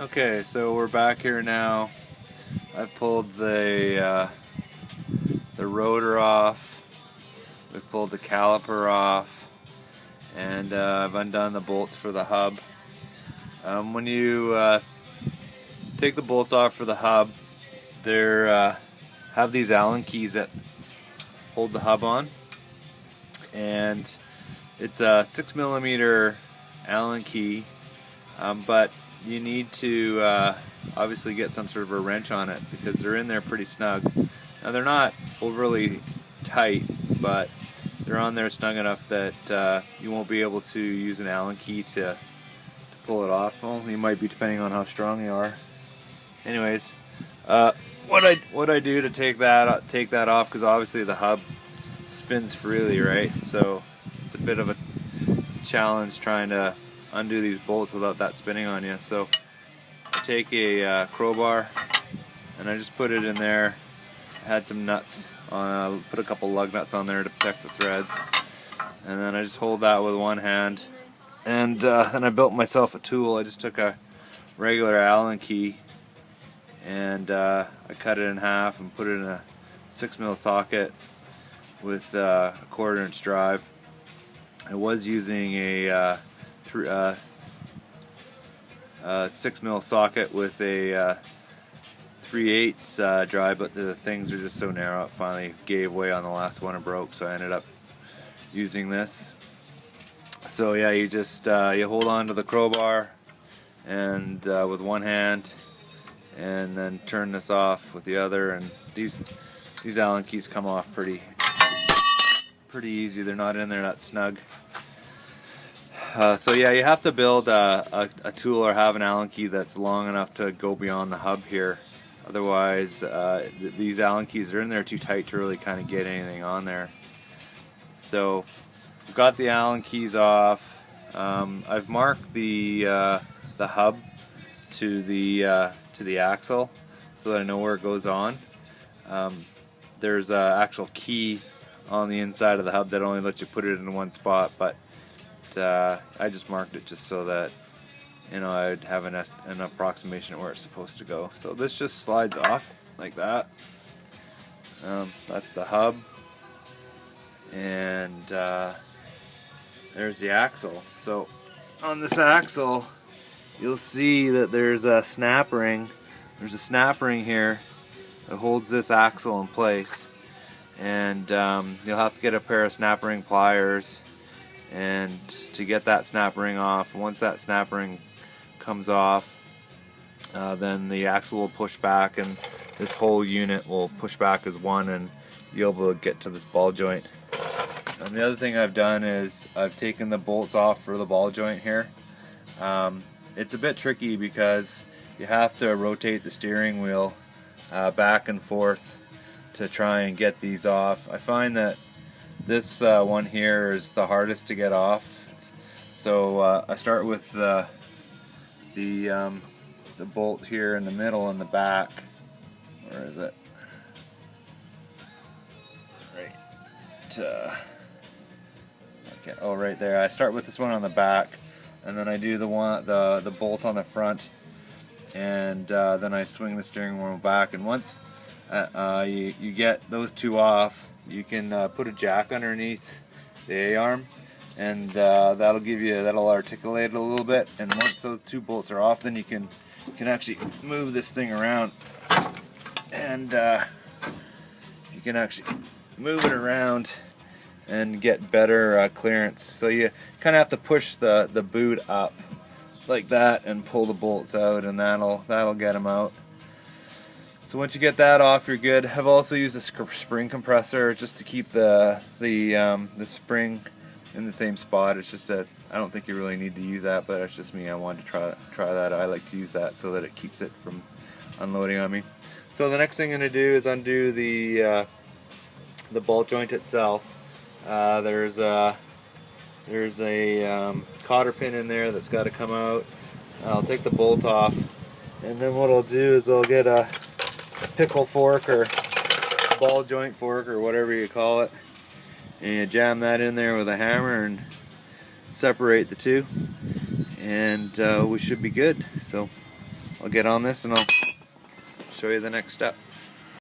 Okay, so we're back here now. I've pulled the rotor off. We've pulled the caliper off, and I've undone the bolts for the hub. When you take the bolts off for the hub, they have these Allen keys that hold the hub on, and it's a 6mm Allen key, but you need to obviously get some sort of a wrench on it because they're in there pretty snug. Now they're not overly tight, but they're on there snug enough that you won't be able to use an Allen key to pull it off. Well, you might be, depending on how strong you are. Anyways, what I do to take that off, because obviously the hub spins freely, right? So it's a bit of a challenge trying to undo these bolts without that spinning on you. So I take a crowbar and I just put it in there. I had some nuts on, put a couple lug nuts on there to protect the threads, and then I just hold that with one hand, and then I built myself a tool. I just took a regular Allen key and I cut it in half and put it in a 6mm socket with a 1/4 inch drive. I was using a 6mm socket with a 3/8 drive, but the things are just so narrow it finally gave way on the last one and broke, so I ended up using this. So yeah, you just you hold on to the crowbar and with one hand, and then turn this off with the other, and these Allen keys come off pretty easy. They're not in there that snug. So yeah, you have to build a tool or have an Allen key that's long enough to go beyond the hub here. Otherwise, these Allen keys are in there too tight to really kind of get anything on there. So we've got the Allen keys off. I've marked the hub to the axle so that I know where it goes on. There's an actual key on the inside of the hub that only lets you put it in one spot, but I just marked it just so that I'd have an approximation of where it's supposed to go. So this just slides off like that. That's the hub, and there's the axle. So on this axle, you'll see that there's a snap ring. There's a snap ring here that holds this axle in place, and you'll have to get a pair of snap ring pliers and to get that snap ring off. Once that snap ring comes off, then the axle will push back, and this whole unit will push back as one, and you'll be able to get to this ball joint. And the other thing I've done is I've taken the bolts off for the ball joint here. It's a bit tricky because you have to rotate the steering wheel back and forth to try and get these off. I find that this one here is the hardest to get off. So I start with the bolt here in the middle and the back. Where is it? Right. Okay. Oh, right there. I start with this one on the back, and then I do the bolt on the front, and then I swing the steering wheel back. And once you get those two off, you can put a jack underneath the A-arm, and that'll articulate it a little bit. And once those two bolts are off, then you can actually move this thing around, and you can actually move it around and get better clearance. So you kind of have to push the boot up like that and pull the bolts out, and that'll get them out. So once you get that off, you're good. I've also used a spring compressor just to keep the spring in the same spot. It's just that I don't think you really need to use that, but that's just me. I wanted to try that. I like to use that so that it keeps it from unloading on me. So the next thing I'm going to do is undo the ball joint itself. There's a cotter pin in there that's got to come out. I'll take the bolt off, and then what I'll do is I'll get a pickle fork or ball joint fork or whatever you call it, and you jam that in there with a hammer and separate the two, and we should be good. So I'll get on this and I'll show you the next step.